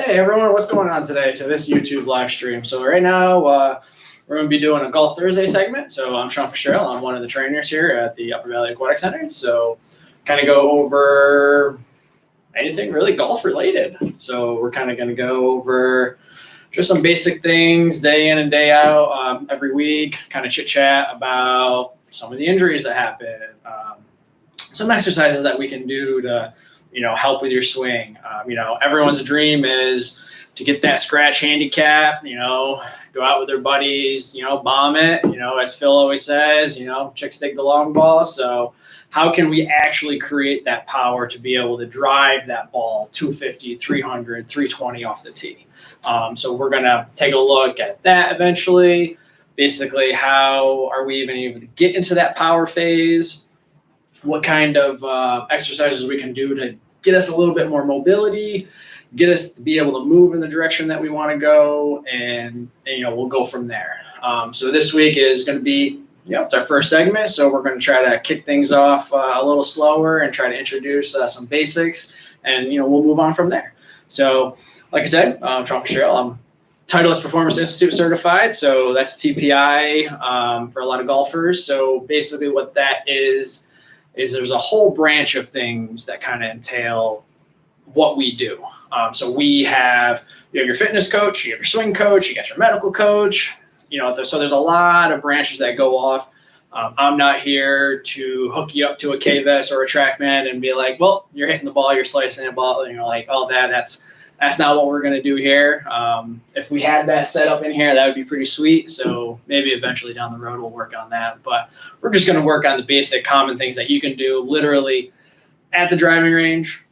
Hey everyone, what's going on today to this YouTube live stream? So right now we're going to be doing a Golf Thursday segment. So I'm Sean Fitzgerald. I'm one of the trainers here at the Upper Valley Aquatic Center. So kind of go over anything really golf related. So we're kind of going to go over just some basic things day in and day out every week, kind of chit chat about some of the injuries that happen, some exercises that we can do to help with your swing. Everyone's dream is to get that scratch handicap, go out with their buddies, bomb it, as Phil always says, chicks dig the long ball. So how can we actually create that power to be able to drive that ball 250, 300, 320 off the tee? So we're going to take a look at that eventually. Basically, how are we even able to get into that power phase? What kind of exercises we can do to get us a little bit more mobility, get us to be able to move in the direction that we want to go, and we'll go from there. So this week is going to be, it's our first segment, so we're going to try to kick things off a little slower and try to introduce some basics, and we'll move on from there. So, like I said, I'm Sean Fitzgerald. I'm Titleist Performance Institute certified, so that's TPI for a lot of golfers. So basically what that is there's a whole branch of things that kind of entail what we do. So you have your fitness coach, you have your swing coach, you got your medical coach, so there's a lot of branches that go off. I'm not here to hook you up to a K-Vest or a TrackMan and be like, well, you're hitting the ball, you're slicing the ball, and you're like, oh, that's not what we're going to do here. If we had that set up in here, that would be pretty sweet. So maybe eventually down the road, we'll work on that. But we're just going to work on the basic common things that you can do literally at the driving range,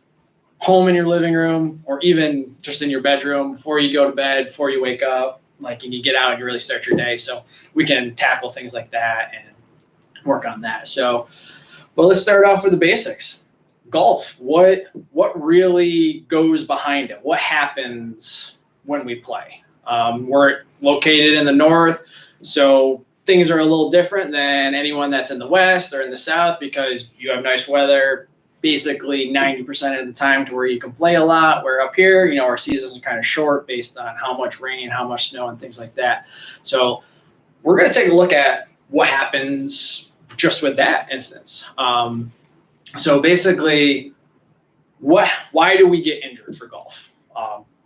home in your living room, or even just in your bedroom before you go to bed, before you wake up, and you get out and you really start your day. So we can tackle things like that and work on that. So, well, let's start off with the basics. Golf, what really goes behind it? What happens when we play? We're located in the north, so things are a little different than anyone that's in the west or in the south because you have nice weather basically 90% of the time to where you can play a lot. Where up here, our seasons are kind of short based on how much rain, how much snow, and things like that. So we're going to take a look at what happens just with that instance. So basically, why do we get injured for golf?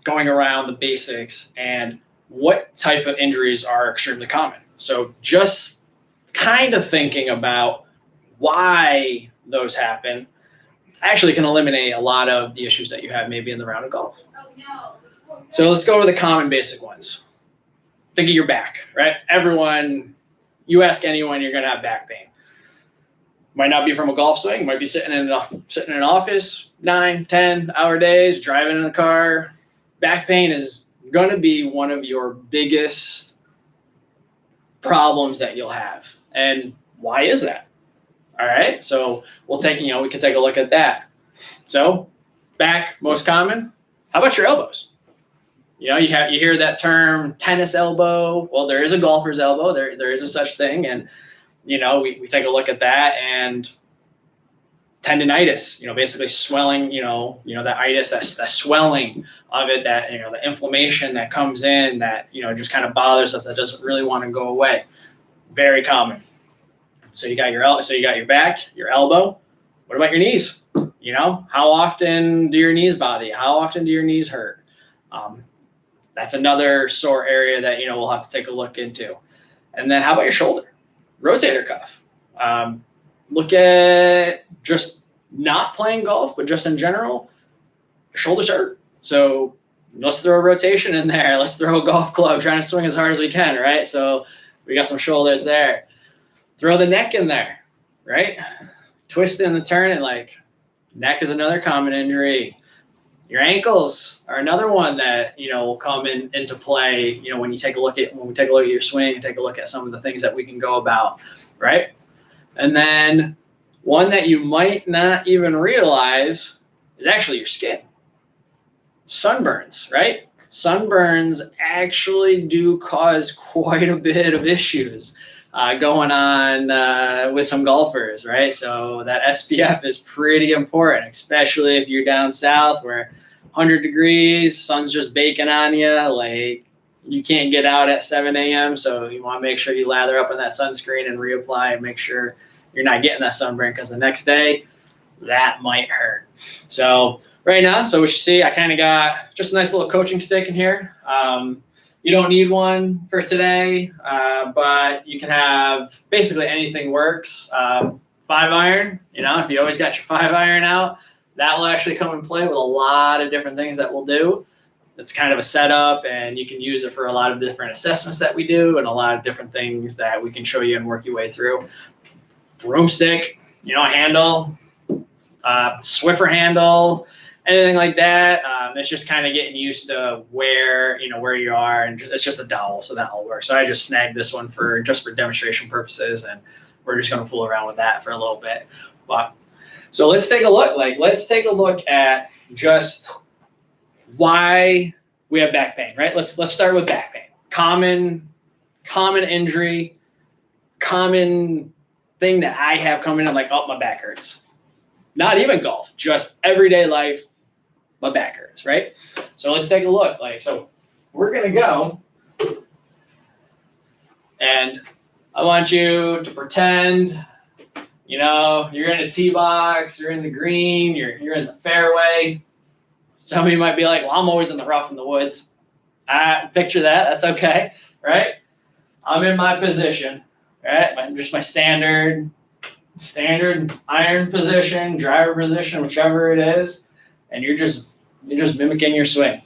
Going around the basics and what type of injuries are extremely common. So just kind of thinking about why those happen actually can eliminate a lot of the issues that you have maybe in the round of golf. So let's go over the common basic ones. Think of your back, right? You ask anyone, you're going to have back pain. Might not be from a golf swing, might be sitting in an office, 9, 10-hour days, driving in the car. Back pain is going to be one of your biggest problems that you'll have. And why is that? All right, so we can take a look at that. So back, most common. How about your elbows? You hear that term tennis elbow. Well, there is a golfer's elbow. There is a such thing, and we take a look at that, and tendinitis, basically swelling, that itis, that swelling of it, that, the inflammation that comes in that, just kind of bothers us, that doesn't really want to go away. Very common. So you got your back, your elbow. What about your knees? How often do your knees bother you? How often do your knees hurt? That's another sore area that, we'll have to take a look into. And then how about your shoulder? Rotator cuff. Look at just not playing golf, but just in general, your shoulders hurt. So let's throw a rotation in there. Let's throw a golf club, trying to swing as hard as we can, right? So we got some shoulders there. Throw the neck in there, right? Twist in the turn, and neck is another common injury. Your ankles are another one that will come into play. When we take a look at your swing and take a look at some of the things that we can go about, right? And then one that you might not even realize is actually your skin. Sunburns, right? Sunburns actually do cause quite a bit of issues going on with some golfers, right? So that SPF is pretty important, especially if you're down south where 100 degrees, sun's just baking on you, like you can't get out at 7 a.m. So you want to make sure you lather up on that sunscreen and reapply and make sure you're not getting that sunburn, because the next day that might hurt. So right now, so what you see, I kind of got just a nice little coaching stick in here. You don't need one for today, but you can have basically anything works. 5-iron, if you always got your 5-iron out, that will actually come in play with a lot of different things that we'll do. It's kind of a setup, and you can use it for a lot of different assessments that we do and a lot of different things that we can show you and work your way through. Broomstick, a handle, Swiffer handle, anything like that. It's just kind of getting used to where you are, and it's just a dowel, so that'll work. So I just snagged this one for demonstration purposes, and we're just going to fool around with that for a little bit. But so let's take a look. Let's take a look at just why we have back pain, right? Let's start with back pain. Common injury, common thing that I have coming in, like, oh, my back hurts. Not even golf, just everyday life, my back hurts, right? So let's take a look. So we're gonna go, and I want you to pretend, you're in a tee box, you're in the green, you're in the fairway. Some of you might be like, well, I'm always in the rough in the woods. Picture that, that's okay, right? I'm in my position, right? Just my standard iron position, driver position, whichever it is, and you're just mimicking your swing.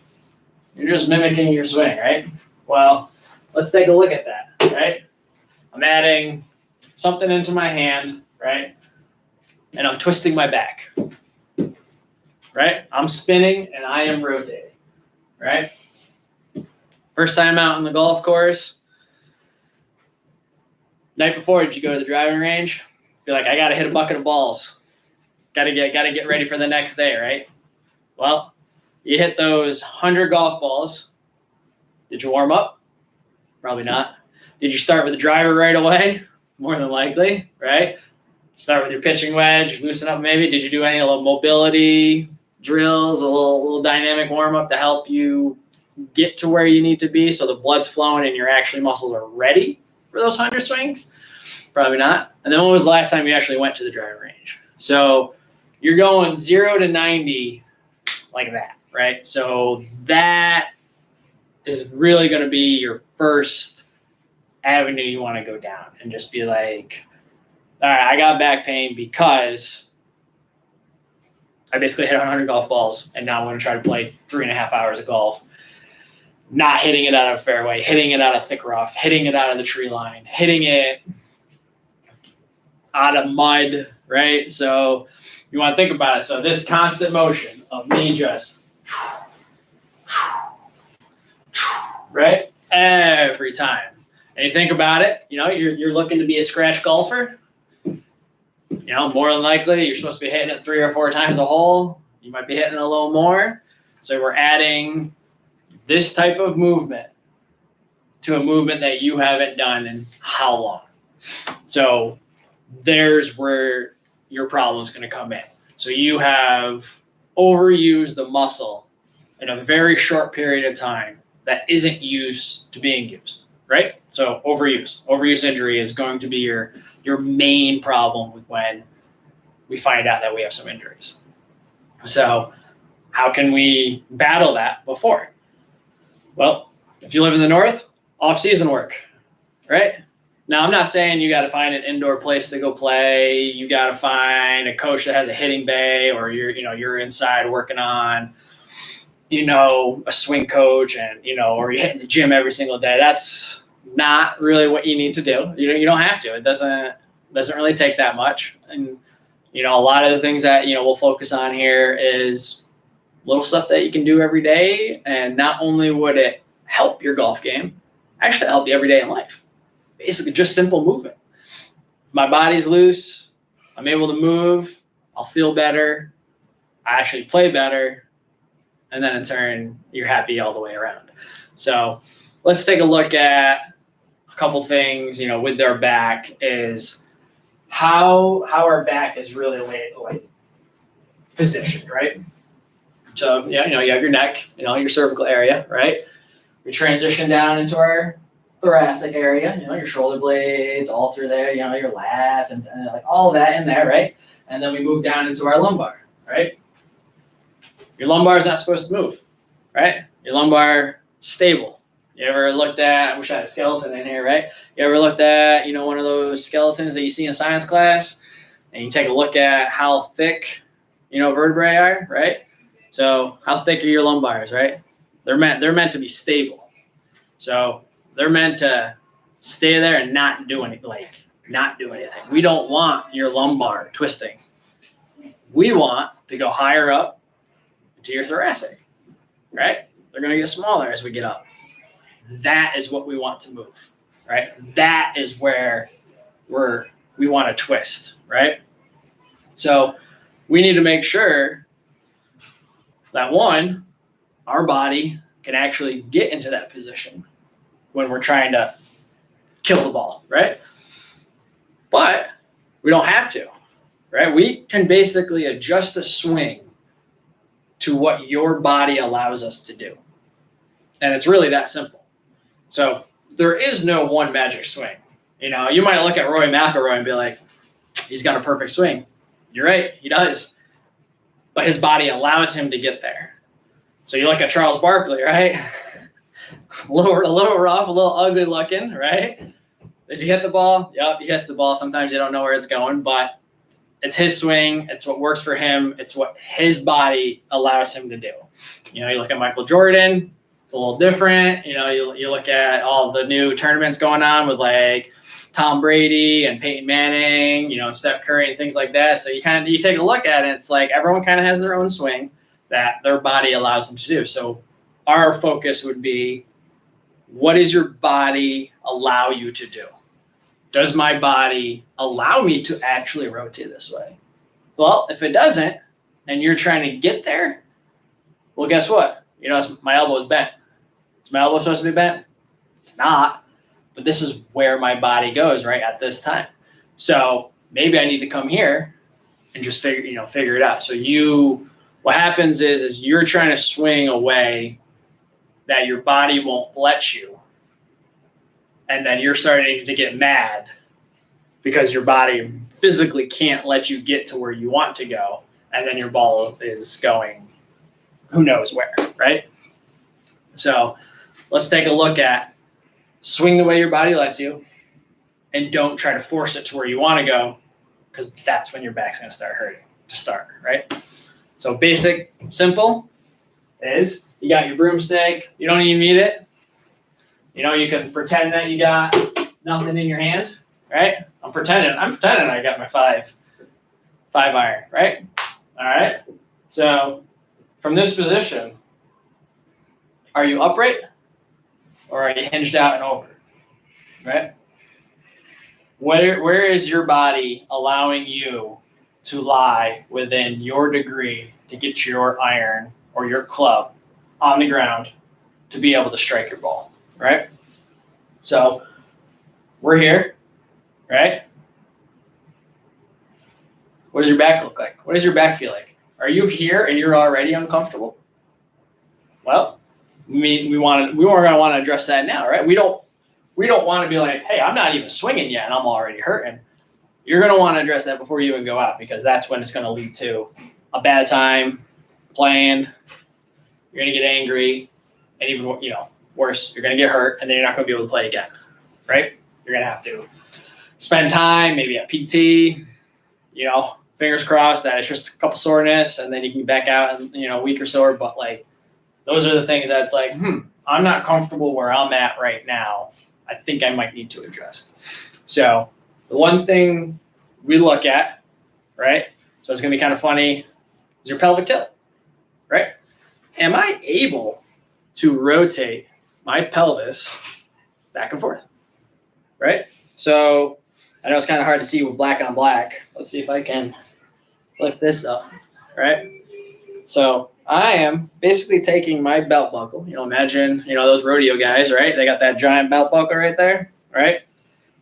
You're just mimicking your swing, right? Well, let's take a look at that, right? I'm adding something into my hand, right? And I'm twisting my back, right? I'm spinning and I am rotating, right? First time out on the golf course, night before, did you go to the driving range? Be like, I got to hit a bucket of balls. Got to get ready for the next day, right? Well, you hit those 100 golf balls. Did you warm up? Probably not. Did you start with the driver right away? More than likely, right? Start with your pitching wedge, loosen up maybe. Did you do any little mobility drills, a little dynamic warm-up to help you get to where you need to be so the blood's flowing and your muscles are ready for those 100 swings? Probably not. And then when was the last time you actually went to the driving range? So you're going 0 to 90 like that, right? So that is really going to be your first avenue you want to go down, and just be like, all right, I got back pain because I basically hit 100 golf balls, and now I'm going to try to play 3.5 hours of golf, not hitting it out of fairway, hitting it out of thick rough, hitting it out of the tree line, hitting it out of mud, right? So you want to think about it. So this constant motion of me just, right, every time. And you think about it, you're looking to be a scratch golfer. More than likely, you're supposed to be hitting it 3 or 4 times a hole. You might be hitting a little more. So we're adding this type of movement to a movement that you haven't done in how long. So there's where your problem is going to come in. So you have overused the muscle in a very short period of time that isn't used to being used, right? So overuse injury is going to be your main problem when we find out that we have some injuries. So how can we battle that before? Well, if you live in the north, off-season work, right? Now, I'm not saying you got to find an indoor place to go play. You got to find a coach that has a hitting bay, or you're inside working on, a swing coach, and or you're hitting the gym every single day. That's not really what you need to do. You don't have to. It doesn't really take that much. And a lot of the things that we'll focus on here is little stuff that you can do every day, and not only would it help your golf game, actually help you every day in life. Basically, just simple movement. My body's loose. I'm able to move. I'll feel better. I actually play better. And then in turn, you're happy all the way around. So let's take a look at a couple things, with their back, is how our back is really like positioned, right? So, yeah, you have your neck, your cervical area, right? We transition down into our thoracic area, your shoulder blades, all through there, your lats and like all of that in there, right? And then we move down into our lumbar, right? Your lumbar is not supposed to move, right? Your lumbar stable. You ever looked at, I wish I had a skeleton in here, right? You ever looked at, one of those skeletons that you see in science class, and you take a look at how thick, vertebrae are, right? So how thick are your lumbars, right? They're meant to be stable. So they're meant to stay there and not do anything. We don't want your lumbar twisting. We want to go higher up to your thoracic, right? They're going to get smaller as we get up. That is what we want to move, right? That is where we want to twist, right? So we need to make sure that one, our body can actually get into that position when we're trying to kill the ball, right? But we don't have to, right? We can basically adjust the swing to what your body allows us to do. And it's really that simple. So there is no one magic swing. You might look at Roy McIlroy and be like, he's got a perfect swing. You're right, he does. But his body allows him to get there. So you look at Charles Barkley, right? a little rough, a little ugly looking, right? Does he hit the ball? Yep, he hits the ball. Sometimes you don't know where it's going, but it's his swing. It's what works for him. It's what his body allows him to do. You look at Michael Jordan, it's a little different. You look at all the new tournaments going on with like Tom Brady and Peyton Manning, Steph Curry and things like that. So you take a look at it. It's like everyone kind of has their own swing that their body allows them to do. So our focus would be, what does your body allow you to do? Does my body allow me to actually rotate this way? Well, if it doesn't, and you're trying to get there, well, guess what? My elbow is bent. Is my elbow supposed to be bent? It's not. But this is where my body goes right at this time. So maybe I need to come here and just figure it out. So what happens is you're trying to swing a way that your body won't let you. And then you're starting to get mad because your body physically can't let you get to where you want to go. And then your ball is going who knows where, right? So let's take a look at swing the way your body lets you, and don't try to force it to where you want to go, because that's when your back's going to start hurting to start, right? So basic, simple is you got your broomstick. You don't even need it. You can pretend that you got nothing in your hand, right? I'm pretending I got my five iron, right? All right. So from this position, are you upright or are you hinged out and over, right? Where is your body allowing you to lie within your degree to get your iron or your club on the ground to be able to strike your ball, right? So we're here, right? What does your back look like? What does your back feel like? Are you here and you're already uncomfortable? Well, we're going to want to address that now, right? We don't want to be like, hey, I'm not even swinging yet and I'm already hurting. You're going to want to address that before you even go out, because that's when it's going to lead to a bad time playing. You're going to get angry, and even worse, you're going to get hurt, and then you're not going to be able to play again, right? You're going to have to spend time, maybe at PT, fingers crossed that it's just a couple soreness, and then you can be back out in a week or so. But like, those are the things that's like, I'm not comfortable where I'm at right now. I think I might need to adjust. So the one thing we look at, right? So it's going to be kind of funny, is your pelvic tilt, right? Am I able to rotate my pelvis back and forth, right? So I know it's kind of hard to see with black on black. Let's see if I can lift this up, right? So I am basically taking my belt buckle. Imagine, those rodeo guys, right? They got that giant belt buckle right there, right?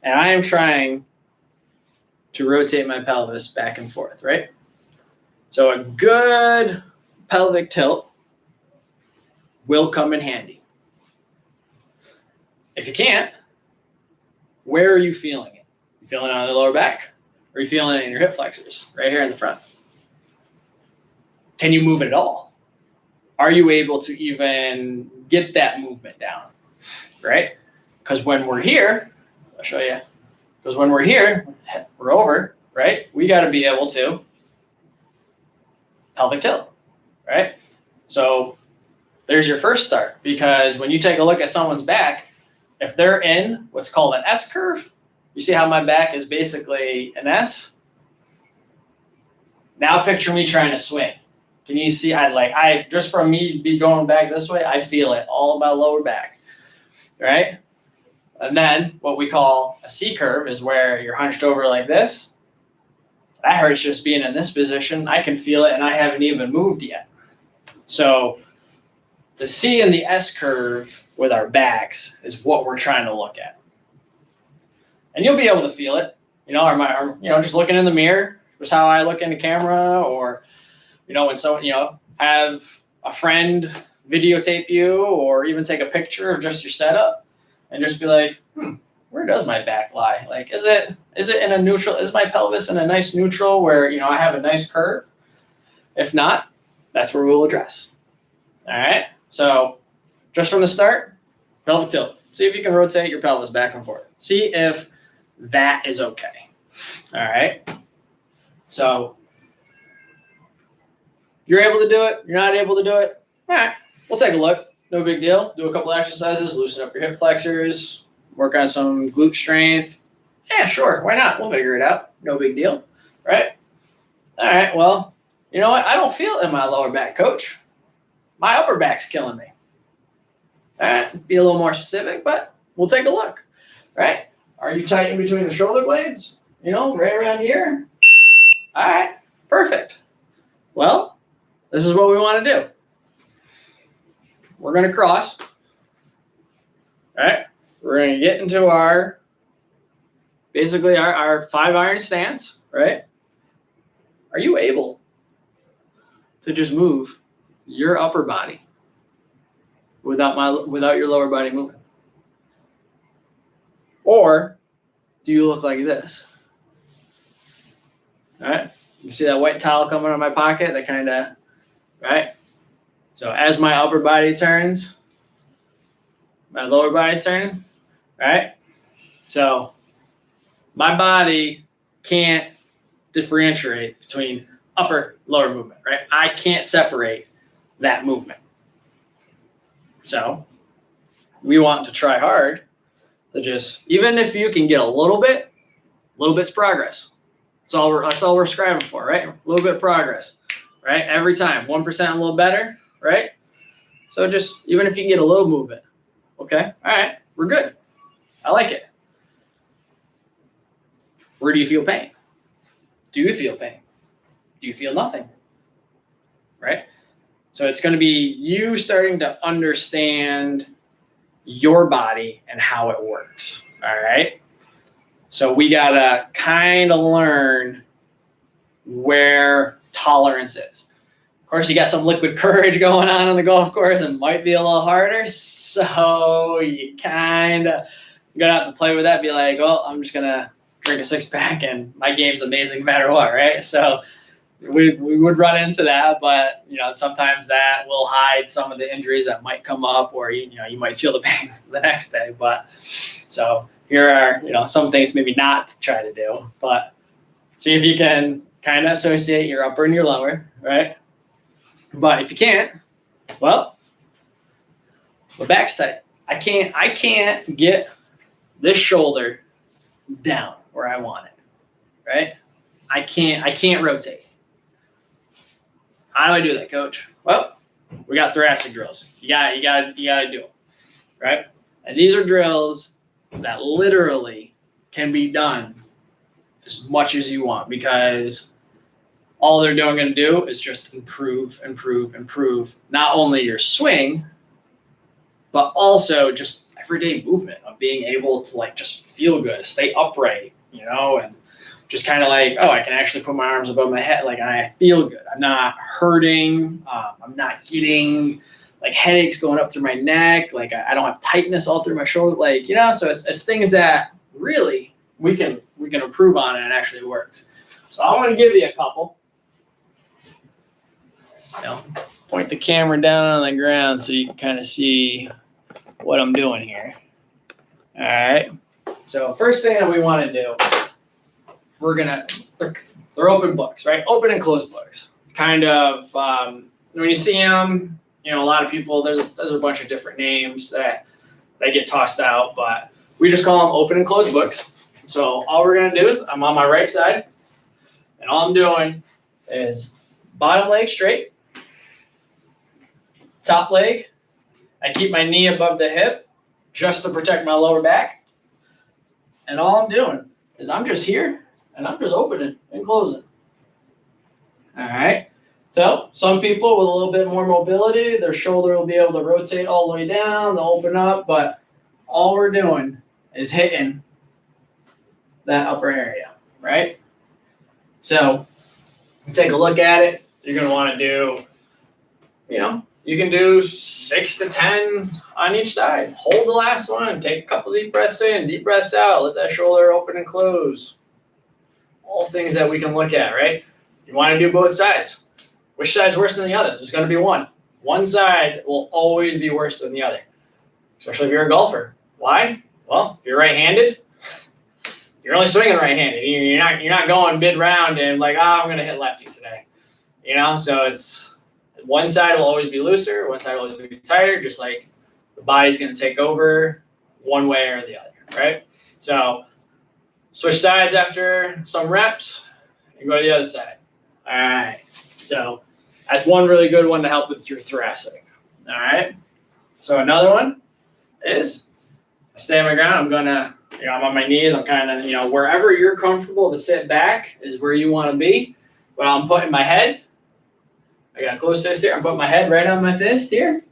And I am trying to rotate my pelvis back and forth, right? So a good pelvic tilt will come in handy. If you can't, where are you feeling it? You feeling it on the lower back? Or are you feeling it in your hip flexors, right here in the front? Can you move it at all? Are you able to even get that movement down, right? Because when we're here, I'll show you, because when we're here, we're over, right? We got to be able to pelvic tilt, right? So there's your first start, because when you take a look at someone's back, if they're in what's called an S curve, you see how my back is basically an S? Now picture me trying to swing. Can you see, just from me be going back this way, I feel it all in my lower back, right? And then what we call a C curve is where you're hunched over like this. That hurts just being in this position. I can feel it and I haven't even moved yet. So the C and the S curve with our backs is what we're trying to look at. And you'll be able to feel it, just looking in the mirror, just how I look in the camera, or, when someone, have a friend videotape you, or even take a picture of just your setup and just be like, where does my back lie? Like, is it in a neutral? Is my pelvis in a nice neutral where, I have a nice curve? If not, that's where we'll address. All right. So just from the start, pelvic tilt. See if you can rotate your pelvis back and forth. See if that is okay. All right. So you're able to do it. You're not able to do it. All right. We'll take a look. No big deal. Do a couple exercises. Loosen up your hip flexors. Work on some glute strength. Yeah, sure. Why not? We'll figure it out. No big deal. Right? All right. Well, you know what? I don't feel it in my lower back, coach. My upper back's killing me. All right. Be a little more specific, but we'll take a look. Right? Are you tight in between the shoulder blades? Right around here? All right. Perfect. Well, this is what we want to do. We're going to cross. All right. We're going to get into our 5-iron stance, right? Are you able to just move your upper body without your lower body moving? Or do you look like this? All right. You see that white towel coming out of my pocket? That kind of, right? So as my upper body turns, my lower body's turning, right? So my body can't differentiate between upper, lower movement, right? I can't separate that movement. So we want to try hard to just, even if you can get a little bit's progress. That's all we're striving for, right? A little bit of progress, right? Every time, 1% a little better, right? So just, even if you can get a little movement, okay? All right, we're good. I like it. Where do you feel pain? Do you feel pain? Do you feel nothing? Right? So it's going to be you starting to understand your body and how it works. All right? So we got to kind of learn where tolerance is. Of course, you got some liquid courage going on the golf course. It might be a little harder. So you kind of going to have to play with that. Be like, well, I'm just going to drink a 6-pack and my game's amazing no matter what, right? So we would run into that, but sometimes that will hide some of the injuries that might come up, or you might feel the pain the next day. But so here are some things maybe not to try to do, but see if you can kind of associate your upper and your lower, right? But if you can't, well, my back's tight. I can't get this shoulder down where I want it, right? I can't rotate. How do I do that, coach? Well, we got thoracic drills. You gotta do them, right? And these are drills that literally can be done as much as you want, because all they're going to do is just improve not only your swing, but also just everyday movement of being able to just feel good, stay upright, and just kind of like, oh, I can actually put my arms above my head. Like I feel good. I'm not hurting. I'm not getting like headaches going up through my neck. Like I don't have tightness all through my shoulder. Like, you know, so it's things that really we can improve on and it actually works. So I want to give you a couple. So point the camera down on the ground so you can kind of see what I'm doing here. All right. So first thing that we want to do, they're open books, right? Open and closed books. Kind of, when you see them, you know, a lot of people, there's a bunch of different names that get tossed out, but we just call them open and closed books. So all we're going to do is I'm on my right side, and all I'm doing is bottom leg straight, top leg. I keep my knee above the hip just to protect my lower back. And all I'm doing is I'm just here and I'm just opening and closing. All right. So some people with a little bit more mobility, their shoulder will be able to rotate all the way down, they'll open up, but all we're doing is hitting that upper area, right? So take a look at it. You're going to want to do, you know, you can do 6 to 10 on each side. Hold the last one. Take a couple deep breaths in, deep breaths out. Let that shoulder open and close. All things that we can look at, right? You want to do both sides. Which side's worse than the other? There's going to be one. One side will always be worse than the other, especially if you're a golfer. Why? Well, if you're right-handed, you're only swinging right-handed. You're not going mid-round and like, I'm going to hit lefty today. You know, so it's one side will always be looser, one side will always be tighter, just like the body's going to take over one way or the other, right? So switch sides after some reps and go to the other side. All right. So that's one really good one to help with your thoracic. All right. So another one is I stay on my ground. I'm going to, you know, I'm on my knees. I'm kind of, you know, wherever you're comfortable to sit back is where you want to be. But I'm putting my head, I got a closed fist here. I'm putting my head right on my fist here.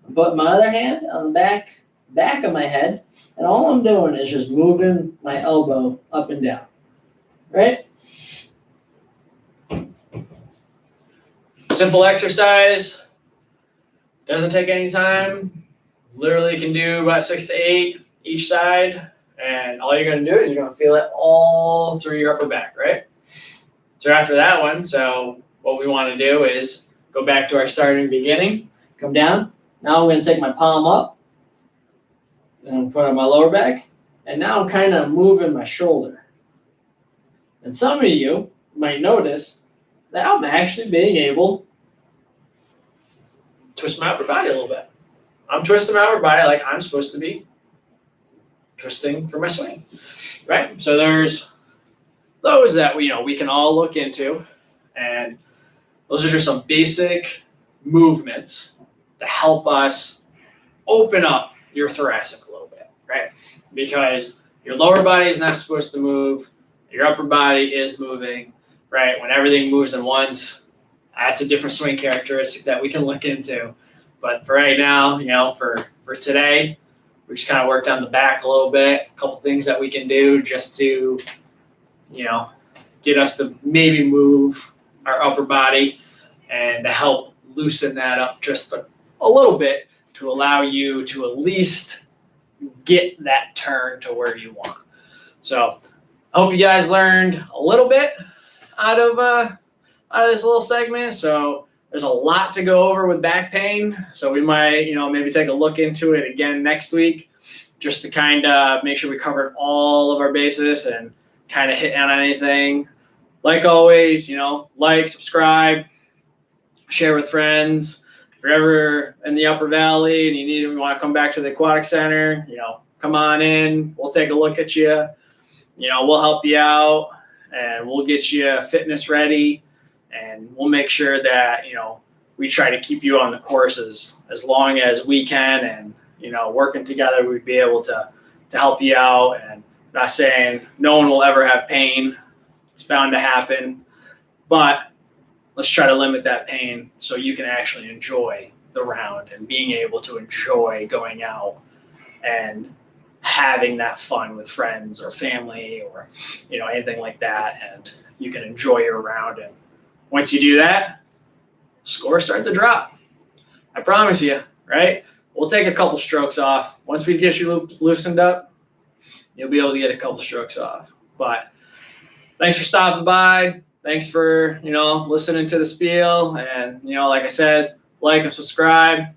I'm putting my other hand on the back of my head. And all I'm doing is just moving my elbow up and down, right? Simple exercise. Doesn't take any time. Literally can do about 6 to 8 each side. And all you're going to do is you're going to feel it all through your upper back, right? So after that one, so what we want to do is go back to our starting beginning, come down. Now I'm going to take my palm up and put on my lower back. And now I'm kind of moving my shoulder. And some of you might notice that I'm actually being able to twist my upper body a little bit. I'm twisting my upper body like I'm supposed to be twisting for my swing, right? So there's those that we can all look into, and those are just some basic movements to help us open up your thoracic a little bit, right? Because your lower body is not supposed to move, your upper body is moving, right? When everything moves at once, that's a different swing characteristic that we can look into. But for right now, for today, we just kind of worked on the back a little bit, a couple things that we can do just to, get us to maybe move our upper body and to help loosen that up just a little bit to allow you to at least get that turn to where you want. So I hope you guys learned a little bit out of this little segment. So there's a lot to go over with back pain. So we might, maybe take a look into it again next week just to kind of make sure we covered all of our bases and kind of hit on anything. Like always, like, subscribe, share with friends. If you're ever in the Upper Valley and you want to come back to the Aquatic Center, come on in. We'll take a look at you. We'll help you out and we'll get you fitness ready, and we'll make sure that, we try to keep you on the course as long as we can, and, working together, we'd be able to help you out. And not saying no one will ever have pain. It's bound to happen, but let's try to limit that pain so you can actually enjoy the round and being able to enjoy going out and having that fun with friends or family or, anything like that. And you can enjoy your round. And once you do that, scores start to drop. I promise you, right? We'll take a couple strokes off. Once we get you loosened up, you'll be able to get a couple strokes off. But thanks for stopping by. Thanks for, listening to the spiel. And, like I said, like and subscribe.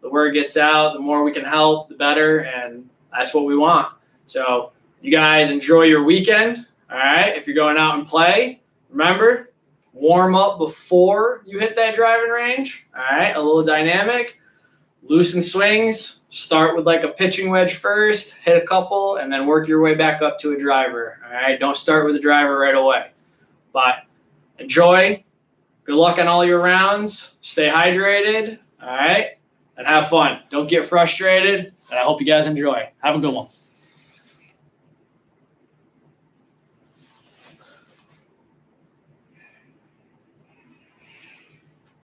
The word gets out. The more we can help, the better. And that's what we want. So you guys enjoy your weekend. All right. If you're going out and play, remember, warm up before you hit that driving range. All right. A little dynamic. Loosen swings. Start with like a pitching wedge first, hit a couple, and then work your way back up to a driver. All right. Don't start with a driver right away. But enjoy. Good luck on all your rounds. Stay hydrated. All right. And have fun. Don't get frustrated. And I hope you guys enjoy. Have a good one.